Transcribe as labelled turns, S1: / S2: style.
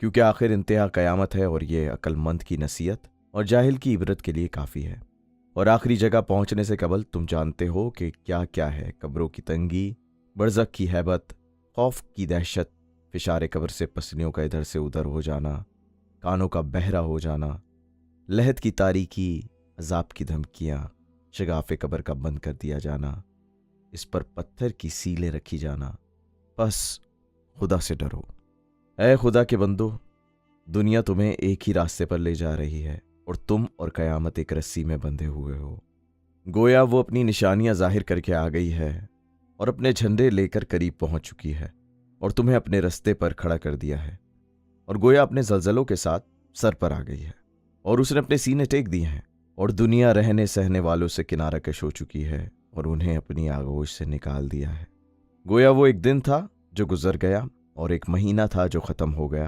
S1: क्योंकि आखिर इंतहा क़यामत है और ये अक्लमंद की नसीहत और जाहिल की इबरत के लिए काफ़ी है। और आखिरी जगह पहुंचने से कबल तुम जानते हो कि क्या क्या है। कब्रों की तंगी, बरज़ख की हैबत, खौफ की दहशत, फिशारे कब्र से पसलियों का इधर से उधर हो जाना, कानों का बहरा हो जाना, लहद की तारीकी, अजाब की धमकियाँ, शगाफ़े कब्र का बंद कर दिया जाना, इस पर पत्थर की सीलें रखी जाना। बस खुदा से डरो। ऐ खुदा के बंदो, दुनिया तुम्हें एक ही रास्ते पर ले जा रही है और तुम और क़यामत एक रस्सी में बंधे हुए हो। गोया वो अपनी निशानियां जाहिर करके आ गई है और अपने झंडे लेकर करीब पहुंच चुकी है और तुम्हें अपने रास्ते पर खड़ा कर दिया है। और गोया अपने जलजलों के साथ सर पर आ गई है और उसने अपने सीने टेक दिए हैं और दुनिया रहने सहने वालों से किनारा कश हो चुकी है और उन्हें अपनी आगोश से निकाल दिया है। गोया वो एक दिन था जो गुजर गया और एक महीना था जो ख़त्म हो गया